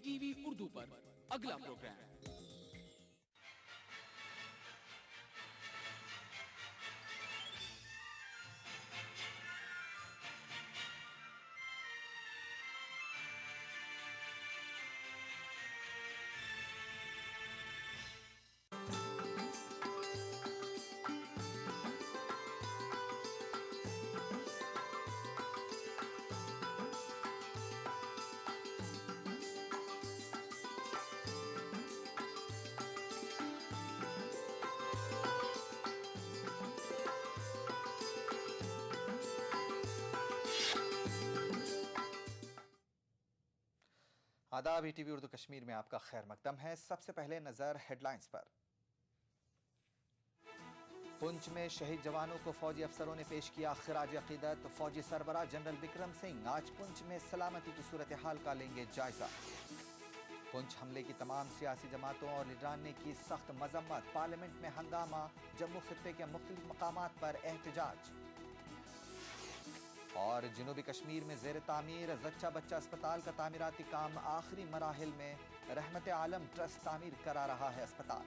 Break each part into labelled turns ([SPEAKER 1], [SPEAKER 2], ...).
[SPEAKER 1] ETV Urdu पर अगला programme.
[SPEAKER 2] आदाब, ईटीवी उर्दू कश्मीर में आपका खैर मकदम है। सबसे पहले नजर हेडलाइंस पर। पुंछ में शहीद जवानों को फौजी अफसरों ने पेश किया खिराज अकीदत। फौजी सरबराह जनरल विक्रम सिंह आज पुंछ में सलामती की सूरत हाल का लेंगे जायजा। पुंछ हमले की तमाम सियासी जमातों और लीडरान ने की सख्त मजम्मत। पार्लियामेंट में हंगामा, जम्मू खित्ते के मुख्तलिफ मकामात पर एहतजाज। और जनूबी कश्मीर में जेर तामीर जच्चा बच्चा अस्पताल का तामीराती काम आखिरी मराहिल में। रहमत आलम ट्रस्ट तामीर करा रहा है अस्पताल।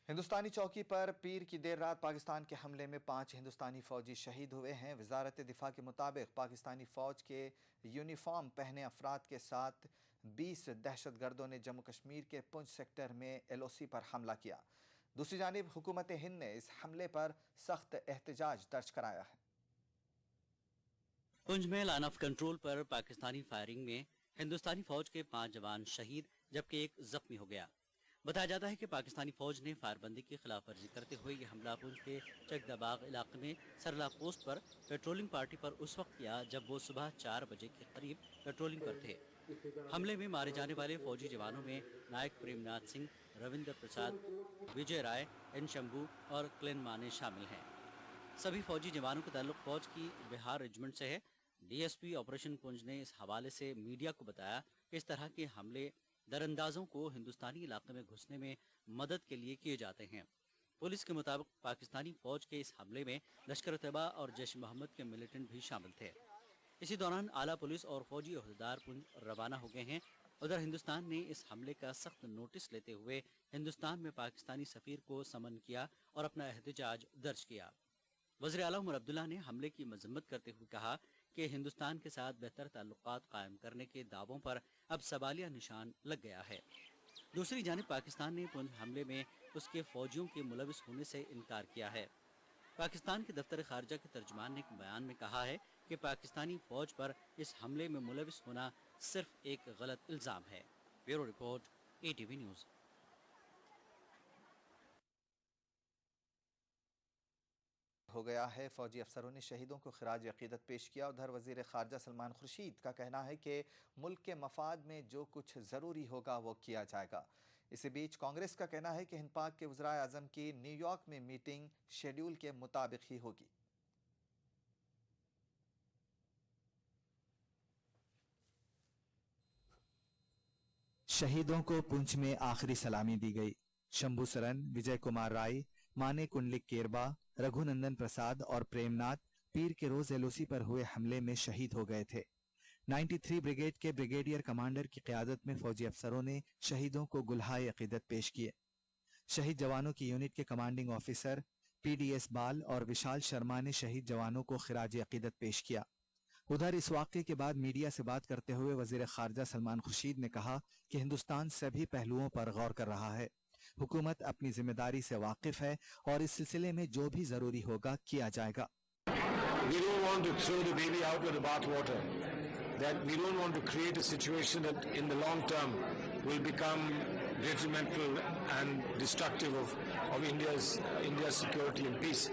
[SPEAKER 2] हिंदुस्तानी चौकी पर पीर की देर रात पाकिस्तान के हमले में 5 हिंदुस्तानी फौजी शहीद हुए हैं। वजारत दिफा के मुताबिक पाकिस्तानी फौज के यूनिफॉर्म पहने अफराद के साथ 20 दहशतगर्दों ने जम्मू कश्मीर के पुंछ सेक्टर में LOC पर हमला किया। दूसरी जानिब हुकूमत हिंद ने इस हमले पर सख्त एहतजाज दर्ज कराया है।
[SPEAKER 3] पुंछ में लाइन ऑफ कंट्रोल पर पाकिस्तानी फायरिंग में हिंदुस्तानी फौज के 5 जवान शहीद जबकि एक जख्मी हो गया। बताया जाता है कि पाकिस्तानी फौज ने फायरबंदी की खिलाफ वर्जी करते हुए यह हमला पुंछ के चकदाबाग इलाके में सरला पोस्ट पर पेट्रोलिंग पार्टी पर उस वक्त किया जब वो सुबह 4 बजे के करीब पेट्रोलिंग पर थे। हमले में मारे जाने वाले फौजी जवानों में नायक प्रेमनाथ सिंह, रविंद्र प्रसाद, विजय राय, एन शंभू और क्लेन माने शामिल हैं। सभी फौजी जवानों का ताल्लुक फौज की बिहार रेजिमेंट से है। DSP ऑपरेशन पुंछ ने इस हवाले से मीडिया को बताया कि इस तरह के हमले दरअंदाजों को हिंदुस्तानी इलाके में घुसने में मदद के लिए किए जाते हैं। पुलिस के मुताबिक पाकिस्तानी फौज के इस हमले में लश्कर तैयबा और जैश मोहम्मद के मिलिटेंट भी शामिल थे। इसी दौरान आला पुलिस और फौजी ओहदेदार पुंछ रवाना हो गए हैं। उधर हिंदुस्तान ने इस हमले का सख्त नोटिस लेते हुए हिंदुस्तान में पाकिस्तानी सफीर को समन किया और अपना एहतजाज दर्ज किया। वज़ीर आला उमर अब्दुल्ला ने हमले की मजम्मत करते हुए कहा कि हिंदुस्तान के साथ बेहतर ताल्लुकात कायम करने के दावों पर अब सवालिया निशान लग गया है। दूसरी जानिब पाकिस्तान ने पुंछ हमले में उसके फौजियों के मुलविस होने से इनकार किया है। पाकिस्तान के दफ्तर खारजा के तर्जुमान ने एक बयान में कहा है कि पाकिस्तानी फौज पर इस हमले में मुलविस होना सिर्फ एक गलत इल्जाम है। Bureau report, ATV news.
[SPEAKER 2] हो गया है। फौजी अफसरों ने शहीदों को खिराज अकीदत पेश किया। उधर वजीर खारजा सलमान खुर्शीद का कहना है कि मुल्क के मफाद में जो कुछ ज़रूरी होगा वो किया जाएगा। इसी बीच कांग्रेस का कहना है कि हिंद पाक के वज़ीर आज़म की न्यूयॉर्क में मीटिंग शेड्यूल के मुताबिक ही होगी। शहीदों को पुंछ में आखिरी सलामी दी गई। शंभू सरन, विजय कुमार राय, माने कुंडलिक केरबा, रघुनंदन प्रसाद और प्रेमनाथ पीर के रोज LOC पर हुए हमले में शहीद हो गए थे। 93 ब्रिगेड के ब्रिगेडियर कमांडर की क़यादत में फौजी अफसरों ने शहीदों को गुलहाए अकीदत पेश किए। शहीद जवानों की यूनिट के कमांडिंग ऑफिसर PDS बाल और विशाल शर्मा ने शहीद जवानों को खिराज अकीदत पेश किया। उधर इस वाक़े के बाद मीडिया से बात करते हुए वजीर खारजा सलमान खुर्शीद ने कहा कि हिंदुस्तान सभी पहलुओं पर गौर कर रहा है। हुकूमत अपनी जिम्मेदारी से वाकिफ है और इस सिलसिले में जो भी जरूरी होगा किया जाएगा।
[SPEAKER 4] We don't want to throw the baby out with the bathwater. That we don't want to create a situation that in the long term will become detrimental and destructive of India's security and peace.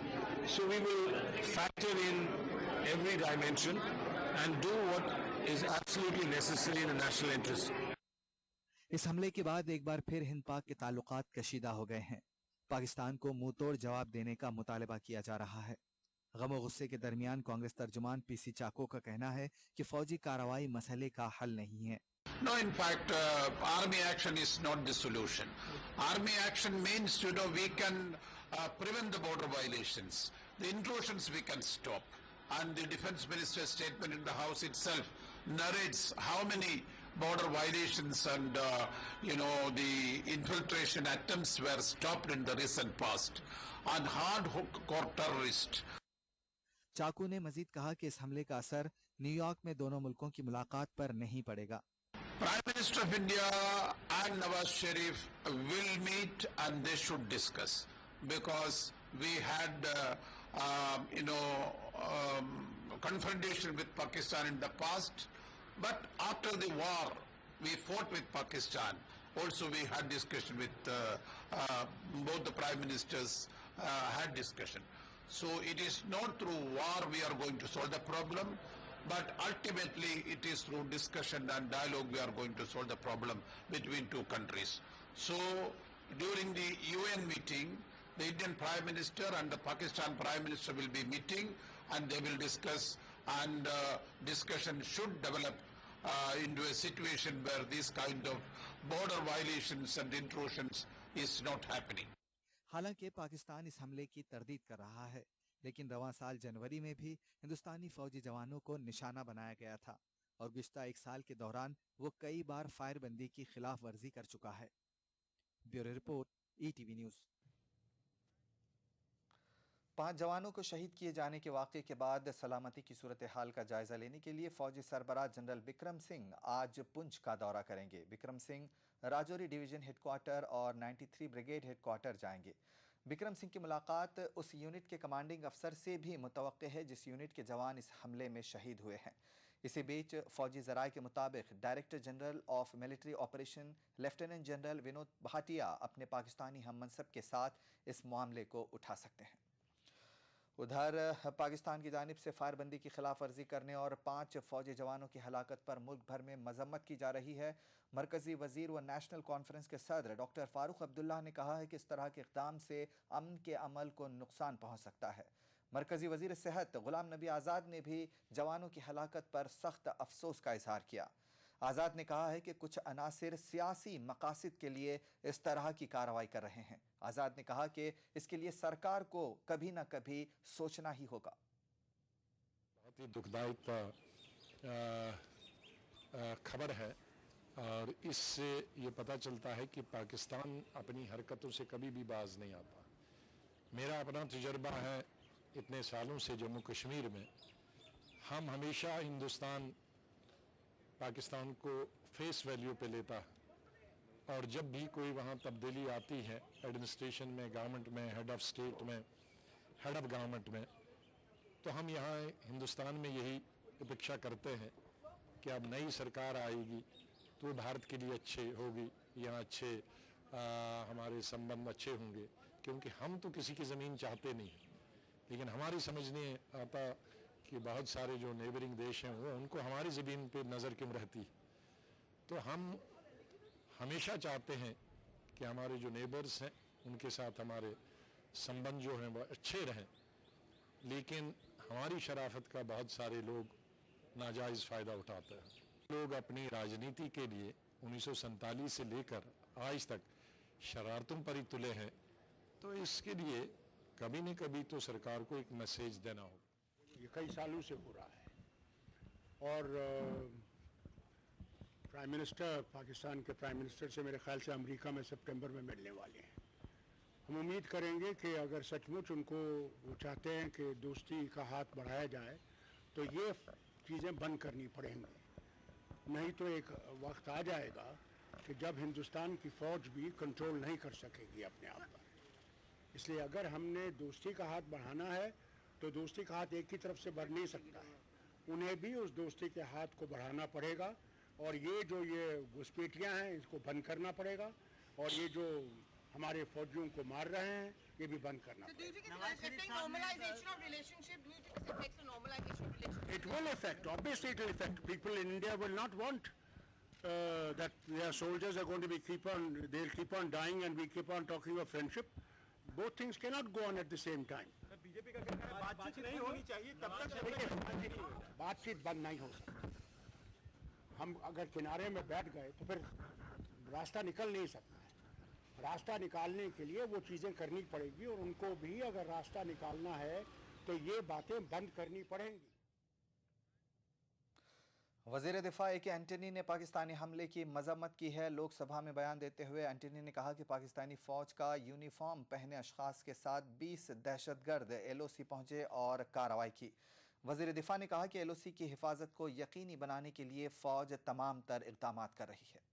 [SPEAKER 4] So we will factor in every dimension and do what is absolutely necessary in the national interest.
[SPEAKER 2] इस हमले के बाद एक बार फिर हिंद पाक के ताल्लुकात कशीदा हो गए हैं। पाकिस्तान को मुंह तोड़ जवाब देने का मुतालबा किया जा रहा है। गम और गुस्से के दरमियान कांग्रेस तर्जुमान PC चाको का कहना है कि फौजी कार्रवाई मसले का हल नहीं है।
[SPEAKER 5] No, in fact, army action is not the solution. Army action means, we can prevent the border violations. The intrusions we can stop. and the defense minister's statement in the House itself narrates how many border violations and the infiltration attempts were stopped in the recent past on hardcore terrorists.
[SPEAKER 2] चाकू ने मजीद कहा कि इस हमले का असर New York में दोनों मुल्कों की मुलाकात पर नहीं पड़ेगा।
[SPEAKER 5] Prime Minister of India and Nawaz Sharif will meet and they should discuss, because we had confrontation with Pakistan in the past, but after the war we fought with Pakistan. Also we had discussion with both the Prime Ministers had discussion. So it is not through war we are going to solve the problem, but ultimately it is through discussion and dialogue we are going to solve the problem between two countries. So during the UN meeting, the Indian Prime Minister and the Pakistan Prime Minister will be meeting and they will discuss, and discussion should develop into a situation where this kind of border violations and intrusions is not happening.
[SPEAKER 2] हालांकि पाकिस्तान इस हमले की तरदीद कर रहा है, लेकिन रवां साल जनवरी में भी हिंदुस्तानी फौजी जवानों को निशाना बनाया गया था और गुज़श्ता एक साल के दौरान वो कई बार फायरबंदी की खिलाफ वर्जी कर चुका है। Bureau report, ETV news. 5 जवानों को शहीद किए जाने के वाक़े के बाद सलामती की सूरत हाल का जायजा लेने के लिए फौजी सरबराह जनरल बिक्रम सिंह आज पुंछ का दौरा करेंगे। बिक्रम सिंह राजौरी डिवीजन हेडक्वार्टर और 93 ब्रिगेड हेडक्वार्टर जाएंगे। बिक्रम सिंह की मुलाकात उस यूनिट के कमांडिंग अफसर से भी मुतवक्के है जिस यूनिट के जवान इस हमले में शहीद हुए हैं। इसी बीच फौजी ज़राए के मुताबिक director general of military operation lieutenant general Vinod Bhatia अपने पाकिस्तानी हम मनसब के साथ इस मामले को उठा सकते हैं। उधर पाकिस्तान की जानिब से फायरबंदी की खिलाफ वर्जी करने और 5 फौजी जवानों की हलाकत पर मुल्क भर में मजम्मत की जा रही है। मरकजी वजीर व नेशनल कॉन्फ्रेंस के सदर डॉक्टर फारूक अब्दुल्ला ने कहा है कि इस तरह के इक़दाम से अमन के अमल को नुकसान पहुँच सकता है। मरकजी वजीर सेहत गुलाम नबी आज़ाद ने भी जवानों की हलाकत पर सख्त अफसोस का इजहार किया। आज़ाद ने कहा है कि कुछ अनासिर सियासी मकासद के लिए इस तरह की कार्रवाई कर रहे हैं। आज़ाद ने कहा कि इसके लिए सरकार को कभी ना कभी सोचना ही होगा।
[SPEAKER 6] बहुत ही दुखदायक खबर है और इससे ये पता चलता है कि पाकिस्तान अपनी हरकतों से कभी भी बाज नहीं आता। मेरा अपना तजुर्बा है इतने सालों से जम्मू कश्मीर में, हम हमेशा हिंदुस्तान पाकिस्तान को फेस वैल्यू पे लेता है और जब भी कोई वहाँ तब्दीली आती है एडमिनिस्ट्रेशन में, गवर्नमेंट में, हेड ऑफ स्टेट में, हेड ऑफ गवर्नमेंट में, तो हम यहाँ हिंदुस्तान में यही अपेक्षा करते हैं कि अब नई सरकार आएगी तो भारत के लिए अच्छे होगी, यहाँ अच्छे हमारे संबंध अच्छे होंगे, क्योंकि हम तो किसी की ज़मीन चाहते नहीं, लेकिन हमारी समझ नहीं आता कि बहुत सारे जो नेबरिंग देश हैं वो उनको हमारी ज़मीन पे नज़र क्यों रहती। तो हम हमेशा चाहते हैं कि हमारे जो नेबर्स हैं उनके साथ हमारे संबंध जो हैं वो अच्छे रहें, लेकिन हमारी शराफत का बहुत सारे लोग नाजायज़ फ़ायदा उठाते हैं। लोग अपनी राजनीति के लिए 1947 से लेकर आज तक शरारतों पर ही तुले हैं, तो इसके लिए कभी न कभी तो सरकार को एक मैसेज देना होगा।
[SPEAKER 7] ये कई सालों से हो रहा है और प्राइम मिनिस्टर, पाकिस्तान के प्राइम मिनिस्टर से मेरे ख्याल से अमेरिका में सितंबर में मिलने वाले हैं। हम उम्मीद करेंगे कि अगर सचमुच उनको वो चाहते हैं कि दोस्ती का हाथ बढ़ाया जाए तो ये चीज़ें बंद करनी पड़ेंगी, नहीं तो एक वक्त आ जाएगा कि जब हिंदुस्तान की फ़ौज भी कंट्रोल नहीं कर सकेगी अपने आप पर। इसलिए अगर हमने दोस्ती का हाथ बढ़ाना है तो दोस्ती का हाथ एक की तरफ से बढ़ नहीं सकता है, उन्हें भी उस दोस्ती के हाथ को बढ़ाना पड़ेगा और ये जो ये घुसपैठियाँ हैं इसको बंद करना पड़ेगा और ये जो हमारे फौजियों को मार रहे हैं ये भी बंद करना पड़ेगा। It will affect, obviously it will affect. People in India will not want that their soldiers are going to be they'll keep on dying and we keep on talking of friendship. Both things cannot go on at the same time. BJP का कहना है बातचीत नहीं होनी चाहिए, तब तक बातचीत बंद नहीं हो सकती। हम अगर किनारे में बैठ गए तो फिर रास्ता निकल नहीं सकता है। रास्ता निकालने के लिए वो चीज़ें करनी पड़ेगी और उनको भी अगर रास्ता निकालना है तो ये बातें बंद करनी पड़ेंगी।
[SPEAKER 2] वजीर दिफा ए के एंटनी ने पाकिस्तानी हमले की मजम्मत की है। लोकसभा में बयान देते हुए एंटनी ने कहा कि पाकिस्तानी फौज का यूनिफॉर्म पहने अशखास के साथ 20 दहशतगर्द LOC पहुंचे और कार्रवाई की। वजीर दिफा ने कहा कि LOC की हिफाजत को यकीनी बनाने के लिए फौज तमाम तर इक़दाम कर रही है।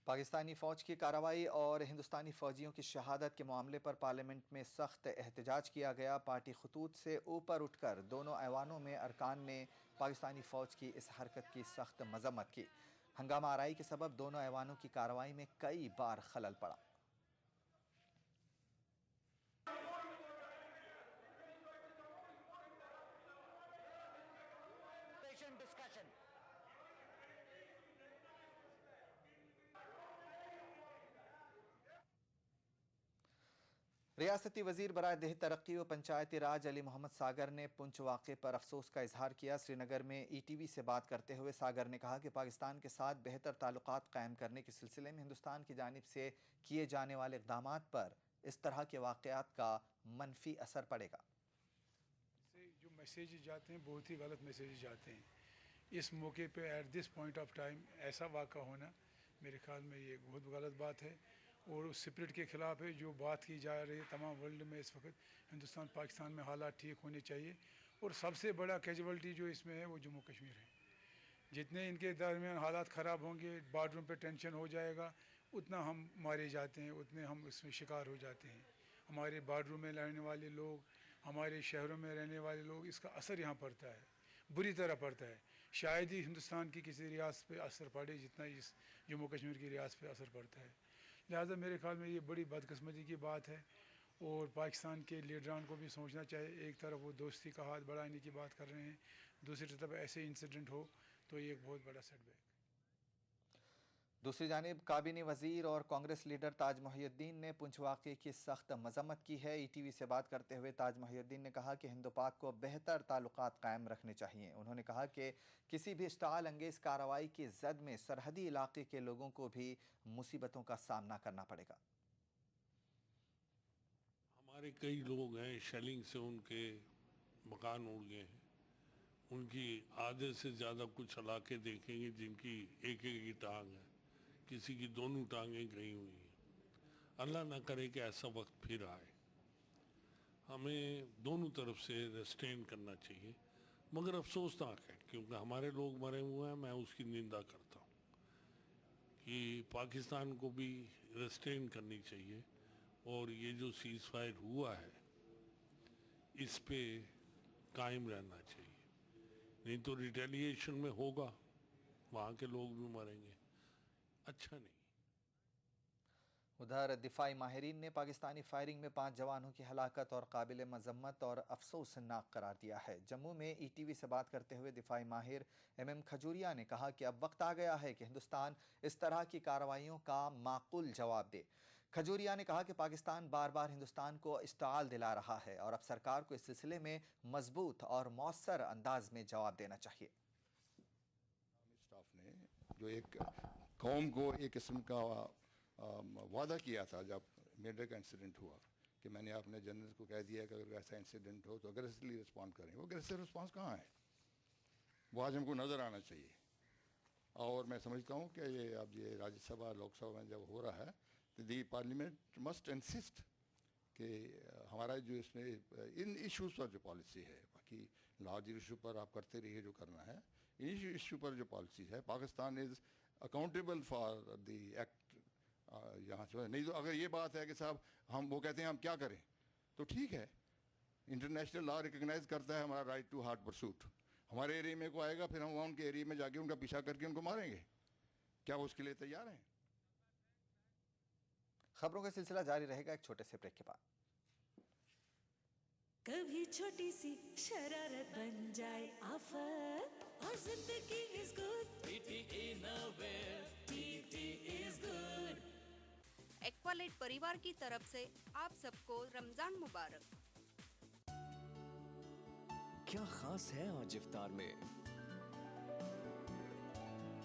[SPEAKER 2] पाकिस्तानी फौज की कार्रवाई और हिंदुस्तानी फौजियों की शहादत के मामले पर पार्लियामेंट में सख्त एहतजाज किया गया। पार्टी खतूत से ऊपर उठकर दोनों ऐवानों में अरकान ने पाकिस्तानी फौज की इस हरकत की सख्त मजम्मत की। हंगामा आराई के सबब दोनों ऐवानों की कार्रवाई में कई बार खलल पड़ा। रियासती वजीर बराए देह तरक्की व पंचायती राज अली मोहम्मद सागर ने पुंछ वाक़े पर अफसोस का इजहार किया। श्रीनगर में ETV से बात करते हुए सागर ने कहा कि पाकिस्तान के साथ बेहतर ताल्लुकात कायम करने के सिलसिले में हिंदुस्तान की जानिब से किए जाने वाले इक़दामात पर इस तरह के वाक़यात का मनफी असर पड़ेगा।
[SPEAKER 8] जो मैसेज जाते हैं बहुत ही गलत मैसेज जाते हैं। इस मौके पे at this point of time ऐसा वाक़ा होना मेरे ख्याल में ये बहुत गलत बात है और उस स्पिरिट के ख़िलाफ़ है जो बात की जा रही है तमाम वर्ल्ड में। इस वक्त हिंदुस्तान पाकिस्तान में हालात ठीक होने चाहिए और सबसे बड़ा कैजुअल्टी जो इसमें है वो जम्मू कश्मीर है। जितने इनके दरमियान हालात ख़राब होंगे, बॉर्डरों पे टेंशन हो जाएगा, उतना हम मारे जाते हैं, उतने हम इसमें शिकार हो जाते हैं। हमारे बॉर्डरों में रहने वाले लोग, हमारे शहरों में रहने वाले लोग, इसका असर यहाँ पड़ता है, बुरी तरह पड़ता है। शायद ही हिंदुस्तान की किसी रियासत पे असर पड़े जितना इस जम्मू कश्मीर की रियासत पे असर पड़ता है। लिहाजा मेरे ख्याल में ये बड़ी बदकिस्मती की बात है और पाकिस्तान के लीडरान को भी सोचना चाहिए। एक तरफ वो दोस्ती का हाथ बढ़ाने की बात कर रहे हैं, दूसरी तरफ ऐसे इंसिडेंट हो तो ये एक बहुत बड़ा सेटबैक।
[SPEAKER 2] दूसरी जानिब काबीनी वजीर और कांग्रेस लीडर ताज मोहिउद्दीन ने पुंछ वाक़े की सख्त मजम्मत की है। ETV से बात करते हुए ताज मोहिउद्दीन ने कहा कि हिंदू पाक को बेहतर ताल्लुकात कायम रखने चाहिए। उन्होंने कहा कि किसी भी इश्ताल अंगेज कार्रवाई की जद में सरहदी इलाके के लोगों को भी मुसीबतों का सामना करना पड़ेगा।
[SPEAKER 9] हमारे कई लोग हैं शेलिंग से उनके मकान उड़ गए हैं। उनकी आधे से ज़्यादा कुछ इलाके देखेंगे जिनकी एक ही टांग है, किसी की दोनों टांगें गई हुई हैं। अल्लाह ना करे कि ऐसा वक्त फिर आए। हमें दोनों तरफ से रेस्ट्रेन करना चाहिए, मगर अफसोसनाक है क्योंकि हमारे लोग मरे हुए हैं। मैं उसकी निंदा करता हूँ कि पाकिस्तान को भी रेस्ट्रेन करनी चाहिए और ये जो सीज़ फायर हुआ है इस पे कायम रहना चाहिए, नहीं तो रिटेलिएशन में होगा, वहाँ के लोग भी मरेंगे, अच्छा नहीं।
[SPEAKER 2] उधर दिफाई माहिरीन ने पाकिस्तानी फायरिंग में 5 जवानों की हलाकत और काबिल मजम्मत और अफसोसनाक करार दिया है। जम्मू में ETV से बात करते हुए दिफाई माहिर MM खजूरिया ने कहा कि अब वक्त आ गया है कि हिंदुस्तान इस तरह की कार्रवाइयों का माकूल जवाब दे। खजूरिया ने कहा कि पाकिस्तान बार बार हिंदुस्तान को इश्ताल दिला रहा है और अब सरकार को इस सिलसिले में मजबूत और मौसर अंदाज में जवाब देना चाहिए।
[SPEAKER 10] स्टाफ ने जो एक कौम को एक किस्म का वादा किया था जब मेडर का इंसिडेंट हुआ कि मैंने अपने जनरल को कह दिया कि अगर ऐसा इंसिडेंट हो तो अग्रेसिवली रिस्पॉन्ड करें। वो अग्रेसिव रिस्पॉन्स कहाँ है? वो आज हमको नज़र आना चाहिए। और मैं समझता हूँ कि ये अब ये राज्यसभा लोकसभा में जब हो रहा है तो दी पार्लियामेंट मस्ट इंसिस्ट कि हमारा जो इसमें इन इश्यूज़ पर जो पॉलिसी है, बाकी लार्जर इशू पर आप करते रहिए जो करना है, इन इशू पर जो पॉलिसी है, Pakistan is accountable for the act. यहाँ से नहीं तो अगर ये बात है कि साहब हम वो कहते हैं हम क्या करें, तो ठीक है, इंटरनेशनल लॉ रिकग्नाइज करता है हमारा राइट टू हार्ड परसूट। हमारे एरिया में को आएगा, फिर हम वहाँ उनके एरिया में जाके उनका पीछा करके उनको मारेंगे, क्या वो उसके लिए तैयार हैं?
[SPEAKER 2] खबरों का सिलसिला जारी रहेगा एक छोटे से ब्रेक के बाद।
[SPEAKER 11] कभी छोटी सी शरारत बन जाए आफत और जिंदगी is good. TT innovate, TT is good.
[SPEAKER 12] Aqualite Aqualite परिवार की तरफ से आप सबको रमजान मुबारक।
[SPEAKER 13] क्या खास है आज इफ्तार में?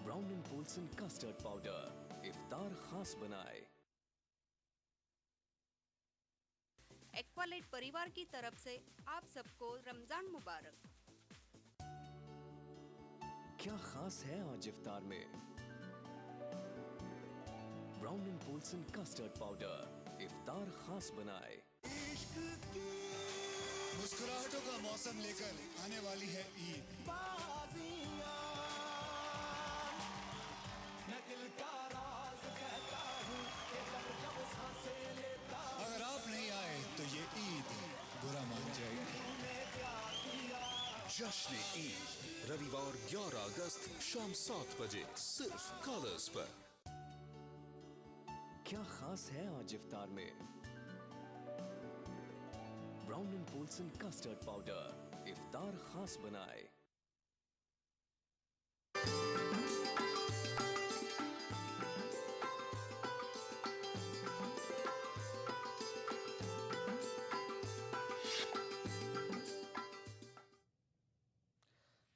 [SPEAKER 13] Brown and Polson custard powder इफ्तार खास बनाए।
[SPEAKER 12] एक्वालाइट परिवार की तरफ से आप सबको रमजान मुबारक।
[SPEAKER 13] क्या खास है आज इफ्तार में? Brown and Polson custard powder इफ्तार खास बनाए।
[SPEAKER 14] मुस्कुराहटों का मौसम लेकर आने वाली है ईद। अगर आप नहीं आए तो ये ईद बुरा मान जाएगी।
[SPEAKER 15] जश्न ईद रविवार 11 अगस्त शाम 7 बजे सिर्फ कलर्स पर।
[SPEAKER 13] क्या खास है आज इफ्तार में? Brown and Polson custard powder इफ्तार खास बनाए।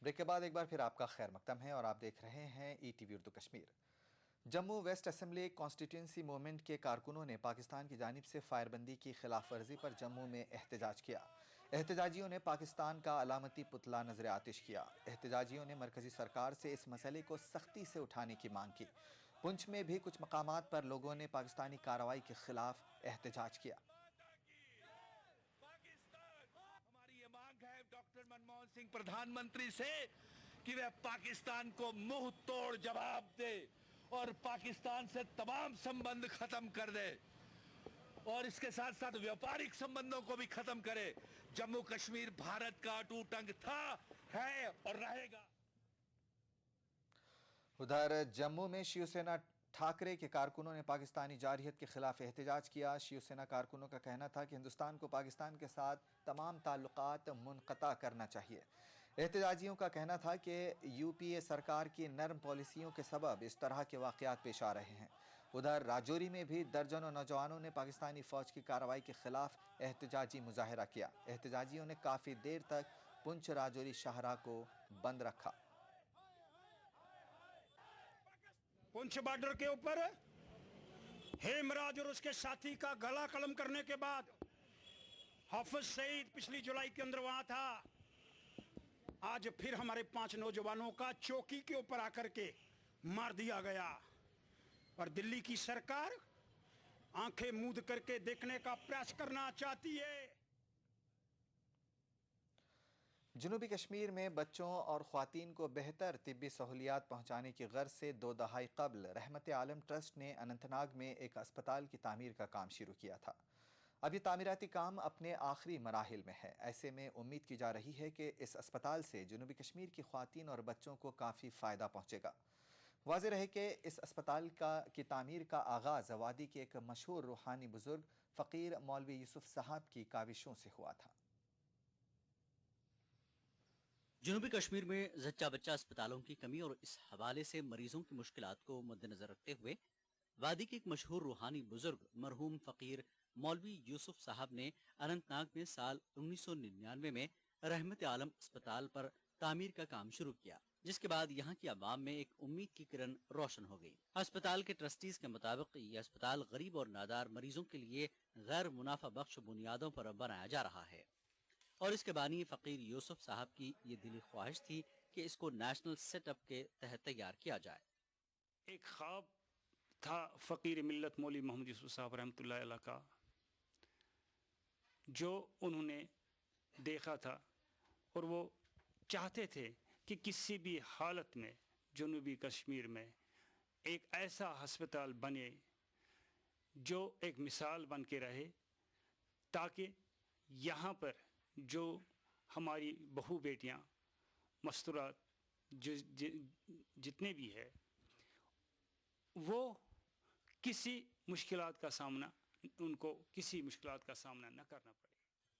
[SPEAKER 2] ब्रेक के बाद एक बार फिर आपका खैर मकदम है और आप देख रहे हैं ETV Urdu Kashmir. Jammu west assembly constituency movement के कारकुनों ने पाकिस्तान की जानिब से फायरबंदी की खिलाफ वर्जी पर जम्मू में एहतजाज किया। एहतजाजियों ने पाकिस्तान का अलामती पुतला नजर आतिश किया। एहतजाजियों ने मरकजी सरकार से इस मसले को सख्ती से उठाने की मांग की। पुंछ में भी कुछ मकामात पर लोगों ने पाकिस्तानी कार्रवाई के खिलाफ एहतजाज किया।
[SPEAKER 16] हमारी ये मांग है डॉक्टर मनमोहन सिंह प्रधानमंत्री से कि वह पाकिस्तान को मुंह तोड़ जवाब दे और पाकिस्तान से तमाम संबंध खत्म कर दे और इसके साथ साथ व्यापारिक संबंधों को भी खत्म करे। जम्मू कश्मीर भारत का अटूट अंग था, है और रहेगा।
[SPEAKER 2] उधर जम्मू में शिवसेना ठाकरे के कारकुनों ने पाकिस्तानी जारहियत के खिलाफ एहतजाज किया। शिवसेना कारकुनों का कहना था कि हिंदुस्तान को पाकिस्तान के साथ तमाम ताल्लुकात मुनक़ता करना चाहिए। एहतजाजियों का कहना था कि UPA सरकार की नर्म पॉलिसियों के सबब इस तरह के वाक़यात पेश आ रहे हैं। उधर राजौरी में भी दर्जनों नौजवानों ने पाकिस्तानी फ़ौज की कार्रवाई के खिलाफ एहतजाजी मुजाहरा किया। एहतजाजियों ने काफ़ी देर तक पुंछ राजौरी शाहराह को बंद रखा।
[SPEAKER 7] पुंछ बॉर्डर के ऊपर हेमराज और उसके साथी का गला कलम करने के बाद हाफिज सईद पिछली जुलाई के अंदर वहां था। आज फिर हमारे 5 नौजवानों का चौकी के ऊपर आकर के मार दिया गया और दिल्ली की सरकार आंखें मूंद करके देखने का प्रयास करना चाहती है।
[SPEAKER 2] जनूबी कश्मीर में बच्चों और ख्वातीन को बेहतर तिब्बी सहूलियात पहुँचाने की गर्ज से 2 दहाई कबल रहमत आलम ट्रस्ट ने अनंतनाग में एक अस्पताल की तामीर का काम शुरू किया था। अब ये तामीराती काम अपने आखिरी मराहिल में है। ऐसे में उम्मीद की जा रही है कि इस अस्पताल से जनूबी कश्मीर की ख्वातीन और बच्चों को काफ़ी फ़ायदा पहुँचेगा। वाज़ेह रहे कि इस अस्पताल की तामीर का आगाज़ वादी के एक मशहूर रूहानी बुज़ुर्ग फ़कीर मौलवी यूसुफ साहब की काविशों से हुआ था।
[SPEAKER 3] जनूबी कश्मीर में जच्चा बच्चा अस्पतालों की कमी और इस हवाले से मरीजों की मुश्किलात को मद्देनजर रखते हुए वादी के एक मशहूर रूहानी बुजुर्ग मरहूम फ़कीर मौलवी यूसुफ साहब ने अनंतनाग में साल 1999 में रहमत आलम अस्पताल पर तामीर का काम शुरू किया, जिसके बाद यहाँ की आवाम में एक उम्मीद की किरण रोशन हो गई। अस्पताल के ट्रस्टीज के मुताबिक ये अस्पताल गरीब और नादार मरीजों के लिए गैर मुनाफा बख्श बुनियादों पर बनाया जा रहा है और इसके बानी फ़कीर यूसुफ साहब की ये दिली ख्वाहिश थी कि इसको नेशनल सेटअप के तहत तैयार किया जाए।
[SPEAKER 7] एक ख्वाब था फ़कीर मिल्लत मौलवी मोहम्मद यूसुफ साहब रहमतुल्लाह अलैह का, जो उन्होंने देखा था और वो चाहते थे कि किसी भी हालत में जनूबी कश्मीर में एक ऐसा अस्पताल बने जो एक मिसाल बन के रहे, ताकि यहाँ पर जो हमारी बहू बेटियाँ मस्तूरात जितने भी है वो किसी मुश्किलात का सामना उनको किसी मुश्किलात का सामना न करना पड़े।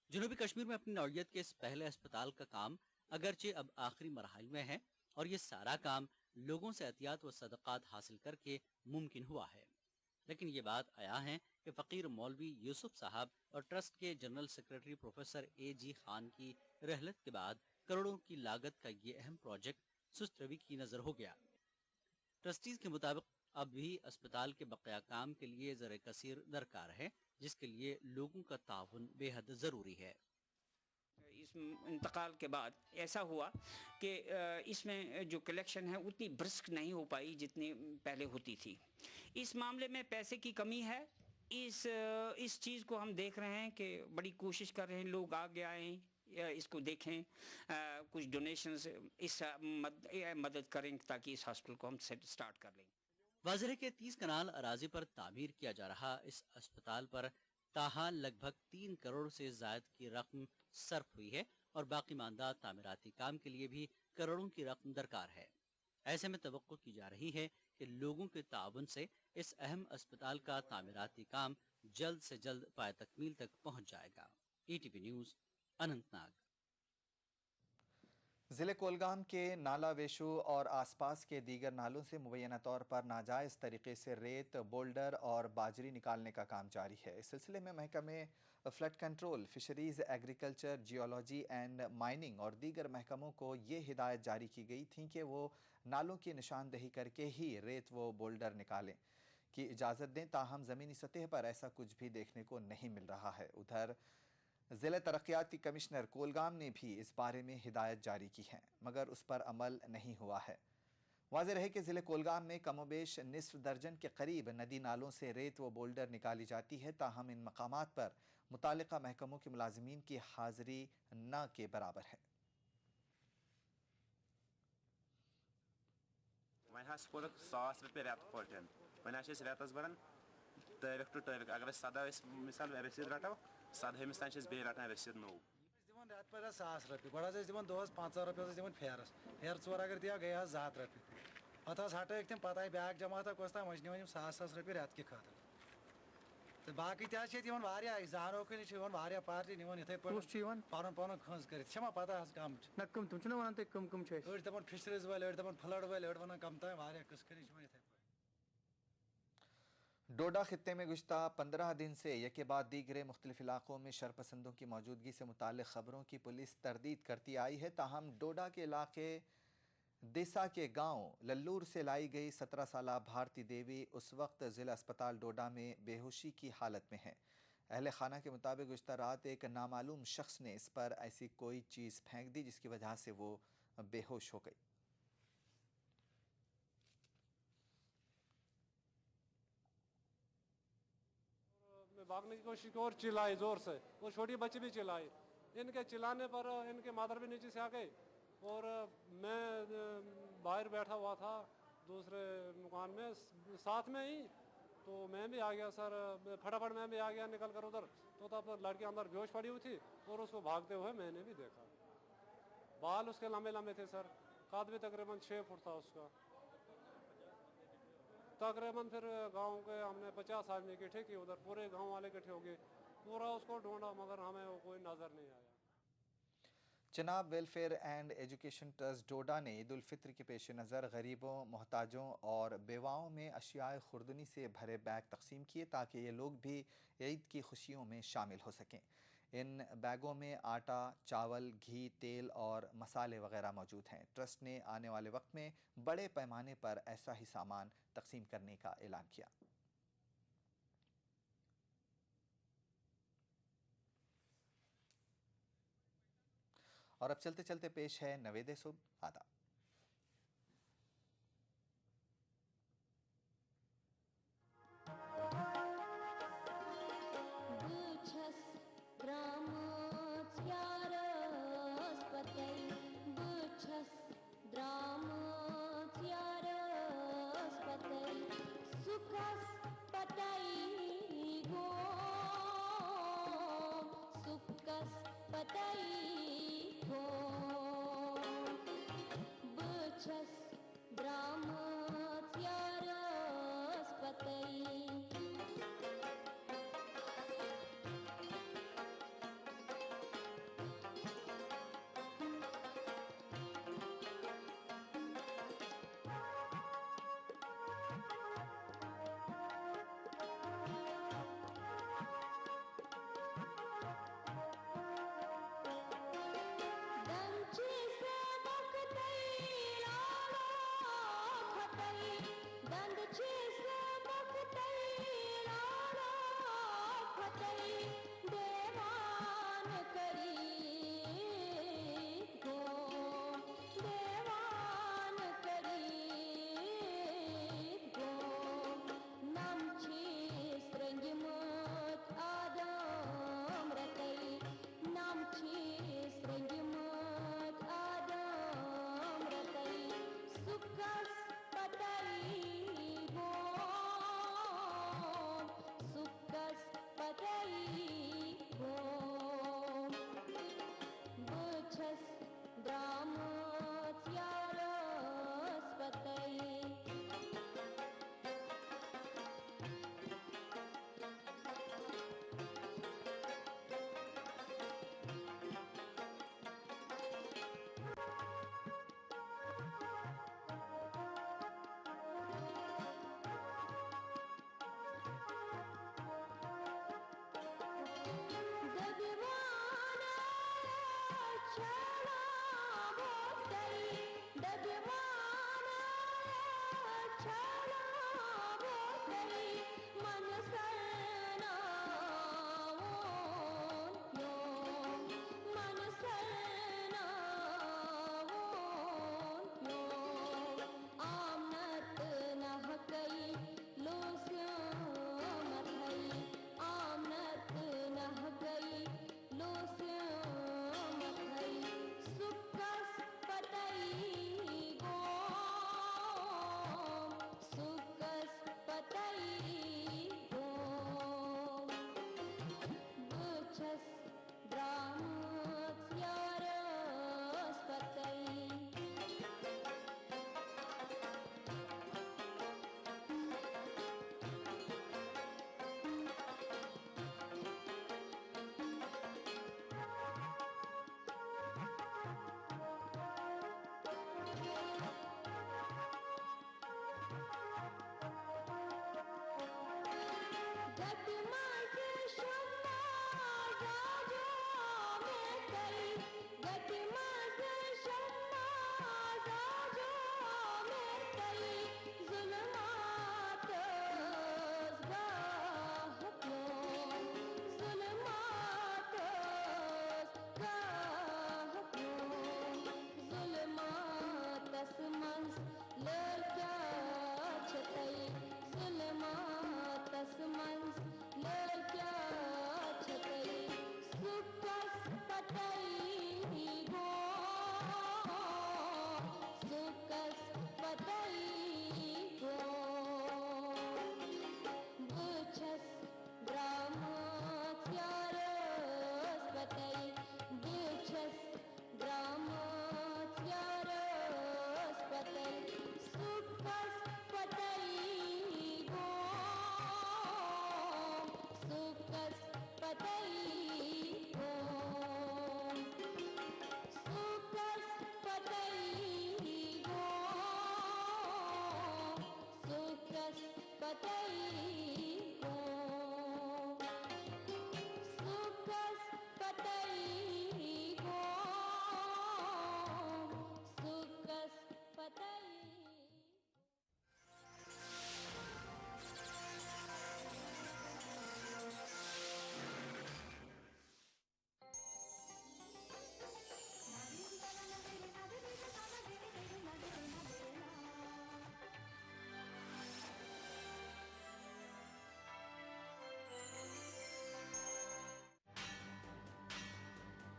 [SPEAKER 3] जनूबी कश्मीर में अपनी नौइयत के इस पहले अस्पताल का काम अगरचे अब आखिरी मरहल में है और ये सारा काम लोगों से अतियात व सदक़ात हासिल करके मुमकिन हुआ है, लेकिन ये बात आया है कि फ़कीर मौलवी यूसुफ साहब और ट्रस्ट के general secretary professor A.G. Khan की रहलत के बाद करोड़ों की लागत का ये अहम प्रोजेक्ट सुस्त रवि की नजर हो गया। ट्रस्टीज के मुताबिक अब भी अस्पताल के बकाया काम के लिए ज़र कसीर दरकार है, जिसके लिए लोगों का ताउन बेहद ज़रूरी है।
[SPEAKER 17] इस इंतकाल के बाद ऐसा हुआ कि इसमें जो कलेक्शन है उतनी ब्रिस्क नहीं हो पाई जितनी पहले होती थी। इस मामले में पैसे की कमी है। इस चीज़ को हम देख रहे हैं कि बड़ी कोशिश कर रहे हैं, लोग आगे आएँ, इसको देखें, कुछ डोनेशंस इस मदद करें ताकि इस हॉस्पिटल को हम स्टार्ट कर लें।
[SPEAKER 3] वाज़ेह है कि 30 कनाल अराजी पर तामीर किया जा रहा इस अस्पताल पर ताहाल लगभग 3 करोड़ से ज़ायद की रकम सर्फ हुई है और बाकी मानदा तामीराती काम के लिए भी करोड़ों की रकम दरकार है। ऐसे में तवक्को की जा रही है कि लोगों के ताउन से इस अहम अस्पताल का तामीराती काम जल्द से जल्द पाए तकमील तक पहुँच जाएगा। ETV news, Anantnag.
[SPEAKER 2] ज़िले कोलगाम के नाला वेशु और आसपास के दीगर नालों से मुबैना तौर पर नाजायज़ तरीके से रेत, बोल्डर और बाजरी निकालने का काम जारी है। इस सिलसिले में महकमे flood control, fisheries, agriculture, geology and mining और दीगर महकमों को ये हिदायत जारी की गई थी कि वो नालों की निशानदही करके ही रेत व बोल्डर निकालें की इजाज़त दें, ताहम ज़मीनी सतह पर ऐसा कुछ भी देखने को नहीं मिल रहा है। उधर ज़िला तरक्याती कमिश्नर कोलगाम ने भी इस बारे में हिदायत जारी की है, मगर उस पर अमल नहीं हुआ है। वाज़ेह रहे कि ज़िले कोलगाम में कमोबेश निस्फ दर्जन के करीब नदी नालों से रेत व बोल्डर निकाली जाती है, ताहम इन मकामात पर मुतालिका महकमों के मुलाजिमीन की हाज़िरी न के बराबर है।
[SPEAKER 18] सदहमिस तान बे रटान रसीद नौ रेत पे 1,000 रपी गोड़ दिन दोस 500 रपी दिन फेरस फेर 4 अगर दिया गया 1,000 रपी पत हटे तम पत आई बैग जमात कस ताम वन 1,000 रपी रेत के खातर तो बाकी जहानों पार्टी निवन इथे पुन पुन खज कर पता कम कम तुम वन कम कम दपान फिशरीज वाले दपान फ्लड वाले वन कम तान कस कर इथे
[SPEAKER 2] डोडा खित्ते में गुज़िश्ता 15 दिन से यके बाद दीगरे मुख्तलिफ इलाकों में शरपसंदों की मौजूदगी से मुताल्लिक़ ख़बरों की पुलिस तरदीद करती आई है, ताहम डोडा के इलाके देसा के गांव लल्लूर से लाई गई 17 साला भारती देवी उस वक्त ज़िला अस्पताल डोडा में बेहोशी की हालत में है। अहले खाना के मुताबिक गुज़िश्ता रात एक नामालूम शख्स ने इस पर ऐसी कोई चीज़ फेंक दी जिसकी वजह से वो बेहोश हो गई।
[SPEAKER 19] भागने की कोशिश की और चिल्लाए जोर से, वो छोटी बच्ची भी चिल्लाई। इनके चिल्लाने पर इनके मादर भी नीचे से आ गए और मैं बाहर बैठा हुआ था दूसरे दुकान में साथ में ही, तो मैं भी आ गया सर, फटाफट मैं भी आ गया निकल कर उधर, तो तब लड़की अंदर बेहोश पड़ी हुई थी और उसको भागते हुए मैंने भी देखा। बाल उसके लंबे लंबे थे सर, कद भी तकरीबन 6 फुट था उसका। तकरीबन फिर गांव के हमने 50 आदमी इकट्ठे किए, उधर पूरे गांव वाले इकट्ठे हो गए, पूरा उसको ढूंढा मगर हमें वो कोई नज़र नहीं आया।
[SPEAKER 2] Chenab welfare and education trust Doda ने ईद उल फित्र के पेश नज़र गरीबों, मोहताजों और बेवाओं में अशियाए खुर्दनी से भरे बैग तकसीम किए ताकि ये लोग भी ईद की खुशियों में शामिल हो सकें। इन बैगों में आटा, चावल, घी, तेल और मसाले वगैरह मौजूद हैं। ट्रस्ट ने आने वाले वक्त में बड़े पैमाने पर ऐसा ही सामान तकसीम करने का ऐलान किया। और अब चलते चलते पेश है नवेदे सुबह। आदाब।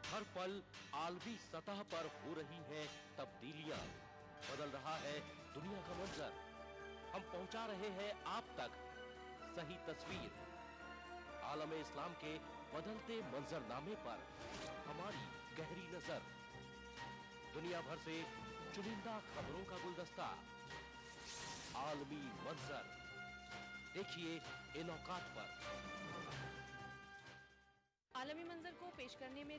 [SPEAKER 20] हर पल आलमी सतह पर हो रही है तब्दीलियां, बदल रहा है दुनिया का मंजर। हम पहुंचा रहे हैं आप तक सही तस्वीर। आलम इस्लाम के बदलते मंजरनामे पर हमारी गहरी नजर। दुनिया भर से चुनिंदा खबरों का गुलदस्ता। आलमी मंजर देखिए इन औकात पर।
[SPEAKER 21] आलमी मंजर को पेश करने में